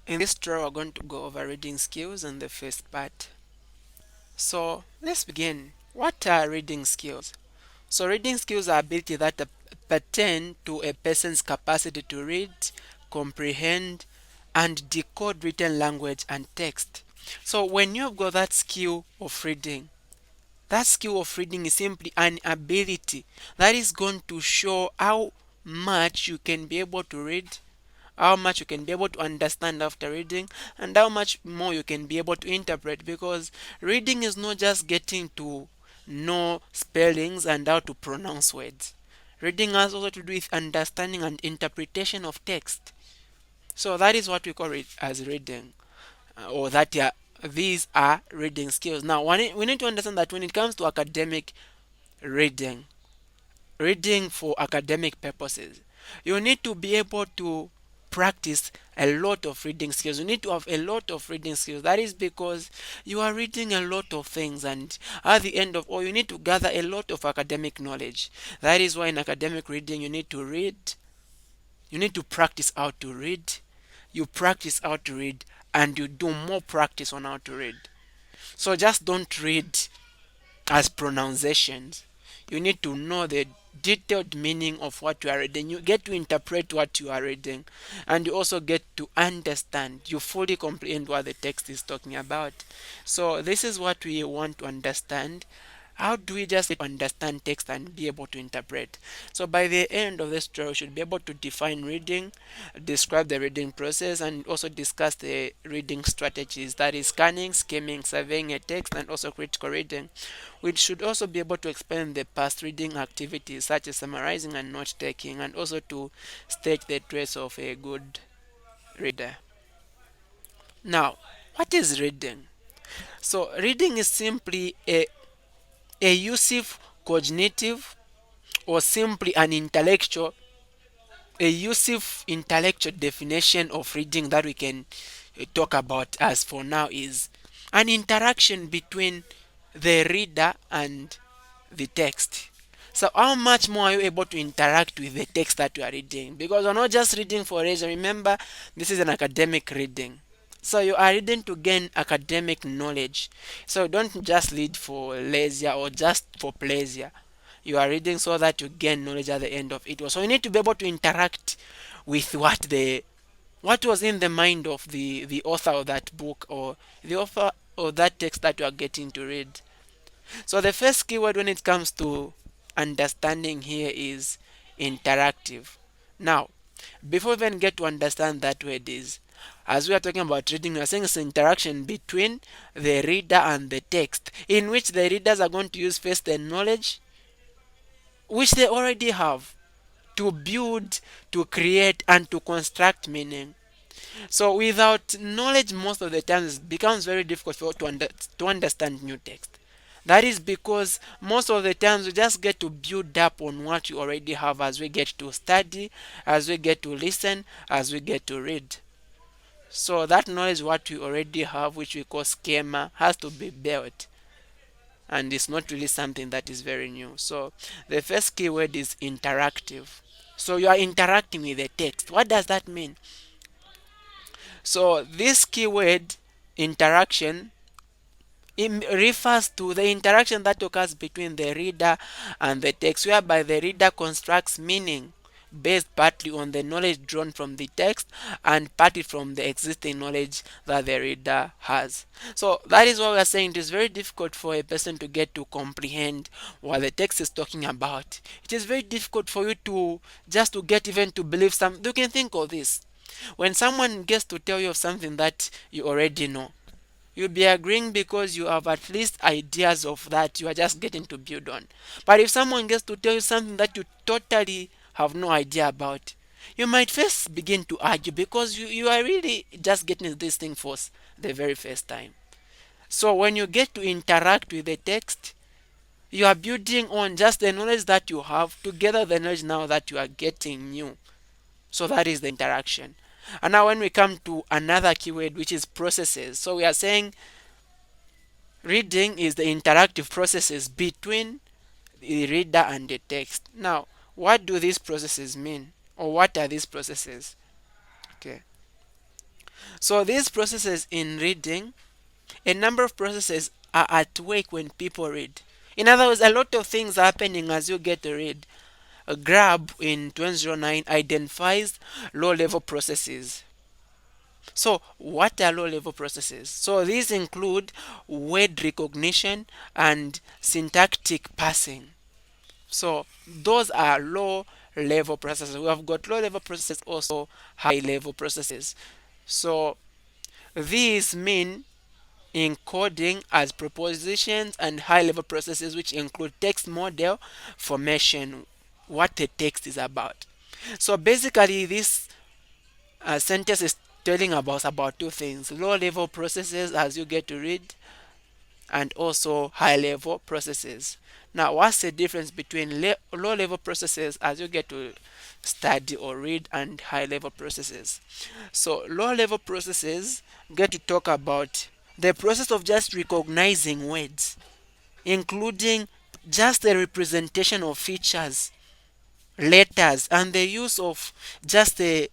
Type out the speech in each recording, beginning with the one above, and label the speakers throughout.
Speaker 1: In this tutorial, we're going to go over reading skills in the first part. So let's begin. What are reading skills? So reading skills are ability that pertain to a person's capacity to read, comprehend, and decode written language and text. So when you've got that skill of reading is simply an ability that is going to show how much you can be able to read, how much you can be able to understand after reading, and how much more you can be able to interpret, because reading is not just getting to know spellings and how to pronounce words. Reading has also to do with understanding and interpretation of text. So that is what we call it as reading, or that yeah, these are reading skills. Now we need to understand that when it comes to academic reading, reading for academic purposes, you need to be able to practice a lot of reading skills. You need to have a lot of reading skills. That is because you are reading a lot of things, and at the end of all, you need to gather a lot of academic knowledge. That is why in academic reading, you need to read, you need to practice how to read, you practice how to read, and you do more practice on how to read. So just don't read as pronunciations. You need to know the detailed meaning of what you are reading. You get to interpret what you are reading, and you also get to understand. You fully comprehend what the text is talking about. So this is what we want to understand. How do we just understand text and be able to interpret? So by the end of this tutorial, we should be able to define reading, describe the reading process, and also discuss the reading strategies, that is scanning, skimming, surveying a text, and also critical reading. We should also be able to explain the past reading activities such as summarizing and note taking, and also to state the traits of a good reader. Now, what is reading? So reading is simply a useful, cognitive, or simply an intellectual, a useful intellectual definition of reading that we can talk about as for now is an interaction between the reader and the text. So how much more are you able to interact with the text that you are reading? Because you're not just reading for leisure. Remember, this is an academic reading. So you are reading to gain academic knowledge. So don't just read for leisure or just for pleasure. You are reading so that you gain knowledge at the end of it. So you need to be able to interact with what was in the mind of the author of that book, or the author of that text that you are getting to read. So the first keyword when it comes to understanding here is interactive. Now, before we even get to understand that word is, as we are talking about reading, we are saying it's interaction between the reader and the text, in which the readers are going to use first the knowledge which they already have to build, to create, and to construct meaning. So without knowledge, most of the times it becomes very difficult for you to understand new text. That is because most of the times we just get to build up on what you already have as we get to study, as we get to listen, as we get to read. So that knowledge what we already have, which we call schema, has to be built. And it's not really something that is very new. So the first keyword is interactive. So you are interacting with the text. What does that mean? So this keyword interaction, it refers to the interaction that occurs between the reader and the text, whereby the reader constructs meaning based partly on the knowledge drawn from the text and partly from the existing knowledge that the reader has. So that is why we are saying it is very difficult for a person to get to comprehend what the text is talking about. It is very difficult for you to just to get even to believe some. You can think of this. When someone gets to tell you of something that you already know, you'll be agreeing because you have at least ideas of that you are just getting to build on. But if someone gets to tell you something that you totally have no idea about, you might first begin to argue because you are really just getting this thing for the very first time. So when you get to interact with the text, you are building on just the knowledge that you have together the knowledge now that you are getting new. So that is the interaction. And now when we come to another keyword, which is processes. So we are saying reading is the interactive processes between the reader and the text. Now, what do these processes mean? Or what are these processes? Okay. So these processes in reading, a number of processes are at work when people read. In other words, a lot of things are happening as you get to read. A grab in 2009 identifies low level processes. So, what are low level processes? So, these include word recognition and syntactic parsing. So, those are low level processes. We have got low level processes, also high level processes. So, these mean encoding as propositions and high level processes, which include text model formation, what the text is about. So, basically, this sentence is telling about two things: low level processes as you get to read, and also high level processes. Now, what's the difference between low level processes as you get to study or read and high level processes? So, low level processes get to talk about the process of just recognizing words, including just the representation of features, letters, and the use of just the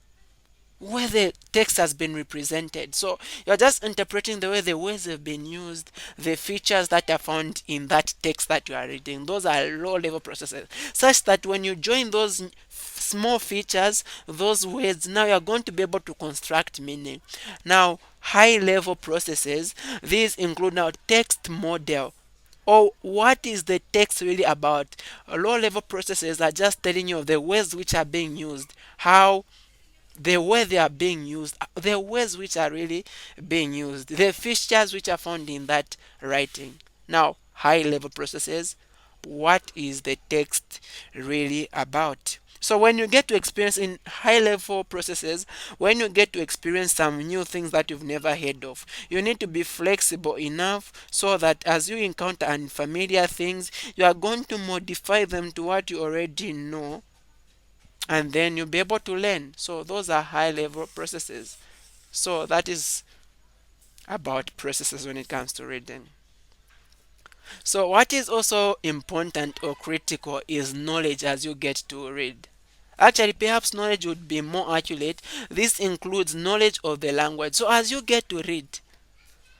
Speaker 1: where the text has been represented. So you're just interpreting the way the words have been used, the features that are found in that text that you are reading. Those are low level processes, such that when you join those small features, those words, now you're going to be able to construct meaning. Now, high level processes, these include now text model, or what is the text really about. Low level processes are just telling you of the words which are being used, how the way they are being used, the words which are really being used, the features which are found in that writing. Now, high level processes, what is the text really about? So when you get to experience in high level processes, when you get to experience some new things that you've never heard of, you need to be flexible enough so that as you encounter unfamiliar things, you are going to modify them to what you already know, and then you'll be able to learn. So those are high level processes. So that is about processes when it comes to reading. So what is also important or critical is knowledge as you get to read. Actually, perhaps knowledge would be more accurate. This includes knowledge of the language. So as you get to read,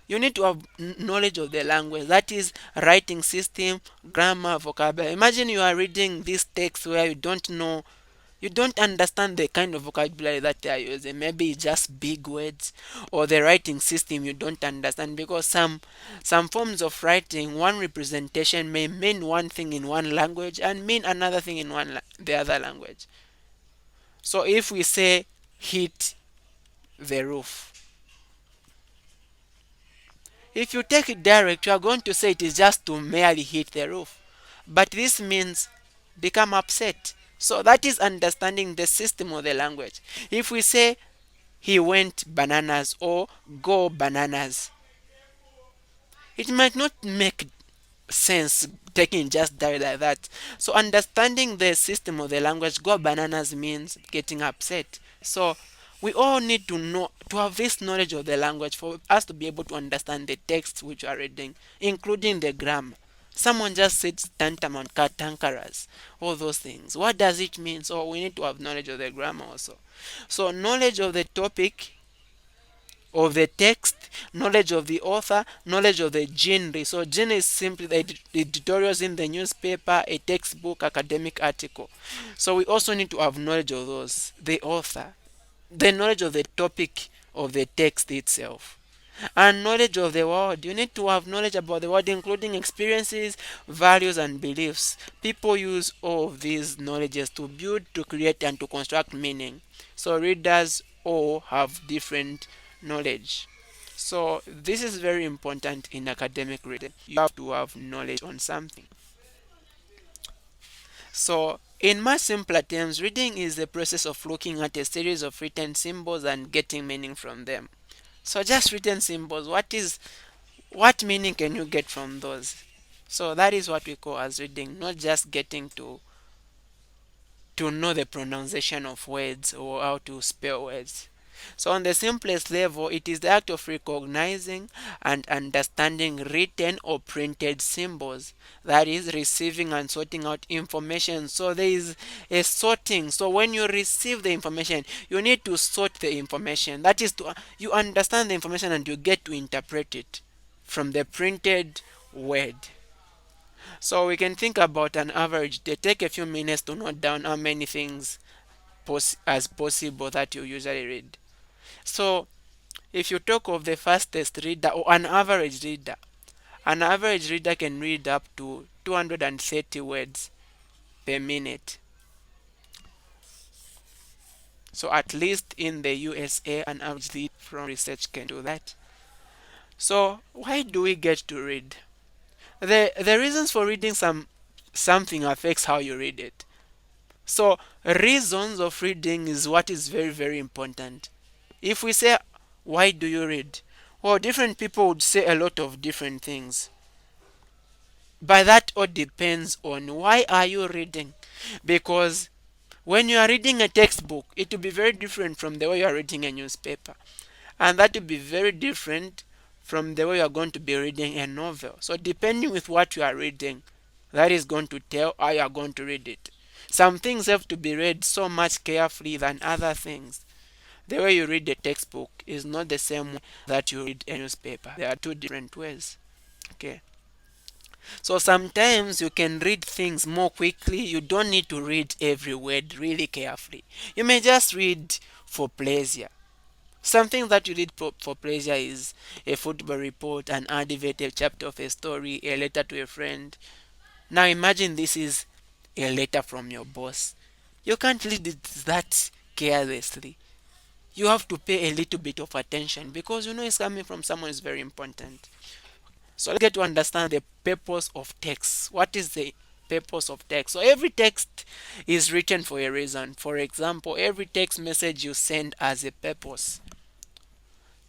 Speaker 1: you need to have knowledge of the language, that is writing system, grammar, vocabulary. Imagine you are reading this text where you don't know, you don't understand the kind of vocabulary that they are using. Maybe it's just big words, or the writing system you don't understand, because some forms of writing, one representation may mean one thing in one language and mean another thing in the other language. So if we say hit the roof, if you take it direct, you are going to say it is just to merely hit the roof. But this means become upset. So that is understanding the system of the language. If we say he went bananas or go bananas, it might not make sense taking just direct like that. So understanding the system of the language, go bananas means getting upset. So we all need to know, to have this knowledge of the language for us to be able to understand the text which we are reading, including the grammar. Someone just said tantamount, katankaras, all those things. What does it mean? So we need to have knowledge of the grammar also. So knowledge of the topic, of the text, knowledge of the author, knowledge of the genre. So genre is simply the editorials in the newspaper, a textbook, academic article. So we also need to have knowledge of those, the author, the knowledge of the topic of the text itself, and knowledge of the world. You need to have knowledge about the world, including experiences, values, and beliefs. People use all of these knowledges to build, to create, and to construct meaning. So readers all have different knowledge. So this is very important in academic reading. You have to have knowledge on something. So in much simpler terms, reading is the process of looking at a series of written symbols and getting meaning from them. So just written symbols, what meaning can you get from those? So that is what we call as reading, not just getting to know the pronunciation of words or how to spell words. So on the simplest level, it is the act of recognizing and understanding written or printed symbols. That is receiving and sorting out information. So there is a sorting. So when you receive the information, you need to sort the information. That is to you understand the information and you get to interpret it from the printed word. So we can think about an average day. Take a few minutes to note down how many things as possible that you usually read. So if you talk of the fastest reader or an average reader can read up to 230 words per minute. So at least in the USA, an average reader from research can do that. So why do we get to read? The reasons for reading something affects how you read it. So reasons of reading is what is very, very important. If we say, why do you read? Well, different people would say a lot of different things. But that all depends on why are you reading. Because when you are reading a textbook, it will be very different from the way you are reading a newspaper. And that will be very different from the way you are going to be reading a novel. So depending with what you are reading, that is going to tell how you are going to read it. Some things have to be read so much carefully than other things. The way you read a textbook is not the same way that you read a newspaper. There are two different ways. Okay. So sometimes you can read things more quickly. You don't need to read every word really carefully. You may just read for pleasure. Something that you read for pleasure is a football report, an advert, a chapter of a story, a letter to a friend. Now imagine this is a letter from your boss. You can't read it that carelessly. You have to pay a little bit of attention because you know it's coming from someone who's very important. So let's get to understand the purpose of text. What is the purpose of text? So every text is written for a reason. For example, every text message you send has a purpose.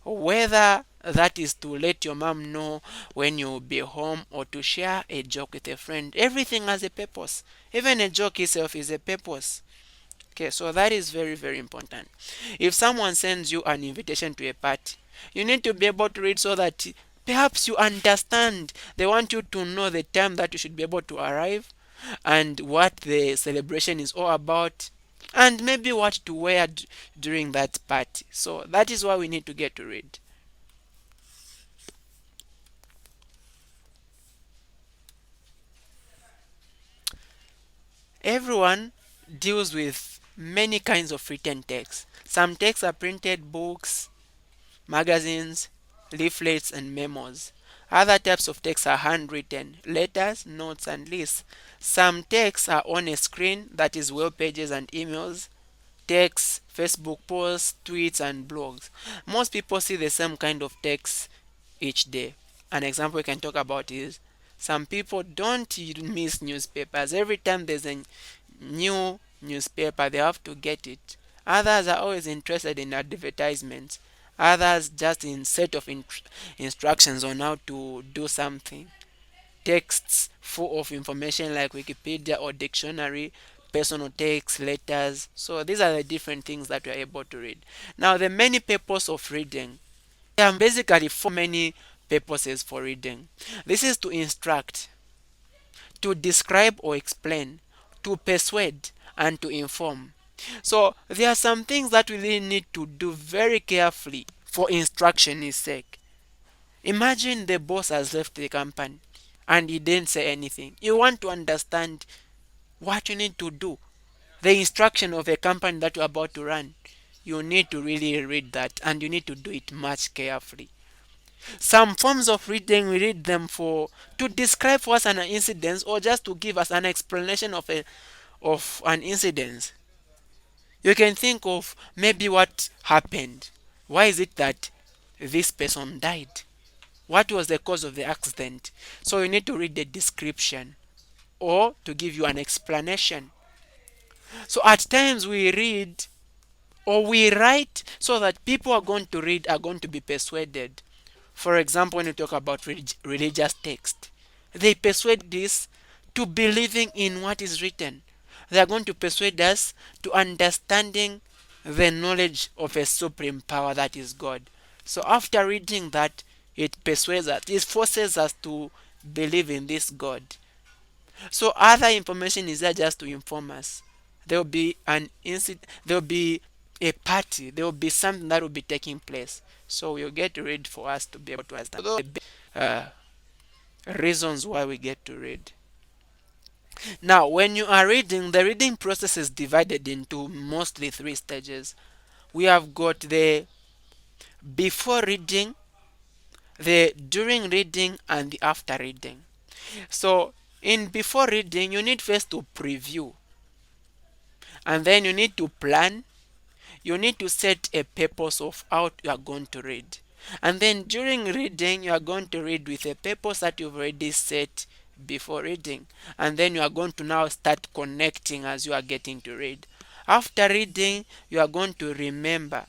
Speaker 1: Whether that is to let your mom know when you'll be home or to share a joke with a friend, everything has a purpose. Even a joke itself is a purpose. Okay, so that is very, very important. If someone sends you an invitation to a party, you need to be able to read so that perhaps you understand. They want you to know the time that you should be able to arrive and what the celebration is all about and maybe what to wear during that party. So that is why we need to get to read. Everyone deals with many kinds of written text. Some texts are printed books, magazines, leaflets, and memos. Other types of text are handwritten, letters, notes, and lists. Some texts are on a screen, that is web pages and emails, texts, Facebook posts, tweets, and blogs. Most people see the same kind of text each day. An example we can talk about is some people don't miss newspapers. Every time there's a new newspaper, they have to get it. Others are always interested in advertisements. Others just in set of instructions on how to do something. Texts full of information like Wikipedia or dictionary, personal text, letters. So these are the different things that we are able to read. Now the many purpose of reading. There are basically four many purposes for reading. This is to instruct, to describe or explain, to persuade, and to inform. So there are some things that we really need to do very carefully for instruction's sake. Imagine the boss has left the company and he didn't say anything. You want to understand what you need to do, the instruction of a company that you're about to run. You need to really read that and you need to do it much carefully. Some forms of reading, we read them for to describe for us an incident or just to give us an explanation of an incident. You can think of maybe what happened. Why is it that this person died? What was the cause of the accident? So you need to read the description or to give you an explanation. So at times we read or we write so that people are going to read are going to be persuaded. For example, when you talk about religious text, they persuade this to believing in what is written. They are going to persuade us to understanding the knowledge of a supreme power that is God. So after reading that, it persuades us, it forces us to believe in this God. So other information is there just to inform us. There will be an incident, there will be a party, there will be something that will be taking place. So we'll get read for us to be able to understand uh, reasons why we get to read. Now, when you are reading, the reading process is divided into mostly three stages. We have got the before reading, the during reading, and the after reading. So, in before reading, you need first to preview, and then you need to plan. You need to set a purpose of how you are going to read. And then during reading, you are going to read with a purpose that you've already set before reading. And then you are going to now start connecting as you are getting to read. After reading, you are going to remember.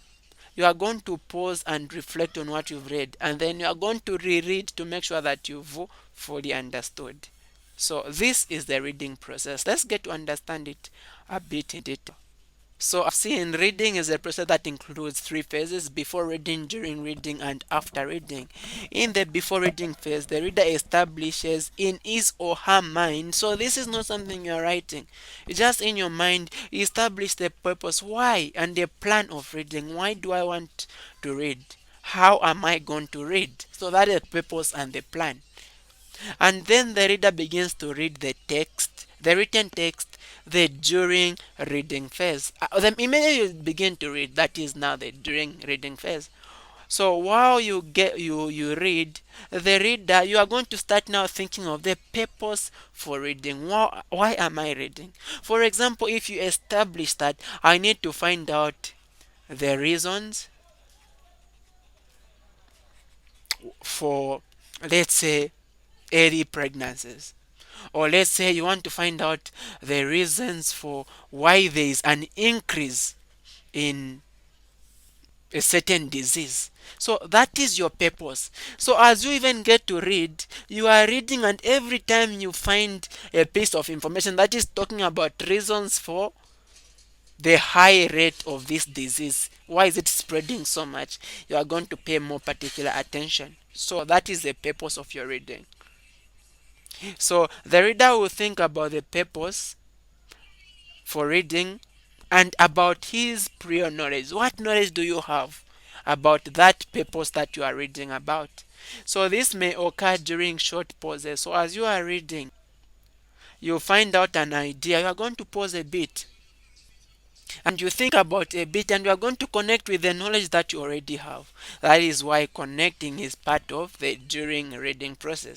Speaker 1: You are going to pause and reflect on what you've read. And then you are going to reread to make sure that you've fully understood. So this is the reading process. Let's get to understand it a bit in detail. So I've seen reading is a process that includes three phases: before reading, during reading, and after reading. In the before reading phase, the reader establishes in his or her mind. So this is not something you're writing. It's just in your mind. You establish the purpose, why, and the plan of reading. Why do I want to read? How am I going to read? So that is the purpose and the plan. And then the reader begins to read the text, the written text, the during reading phase. The immediately you begin to read, that is now the during reading phase. So while you read, the reader, you are going to start now thinking of the purpose for reading. Why am I reading? For example, if you establish that I need to find out the reasons for, let's say, early pregnancies, or let's say you want to find out the reasons for why there is an increase in a certain disease. So that is your purpose. So as you even get to read, you are reading, and every time you find a piece of information that is talking about reasons for the high rate of this disease, why is it spreading so much, you are going to pay more particular attention. So that is the purpose of your reading. So the reader will think about the purpose for reading and about his prior knowledge. What knowledge do you have about that purpose that you are reading about? So this may occur during short pauses. So as you are reading, you find out an idea. You are going to pause a bit and you think about a bit, and you are going to connect with the knowledge that you already have. That is why connecting is part of the during reading process.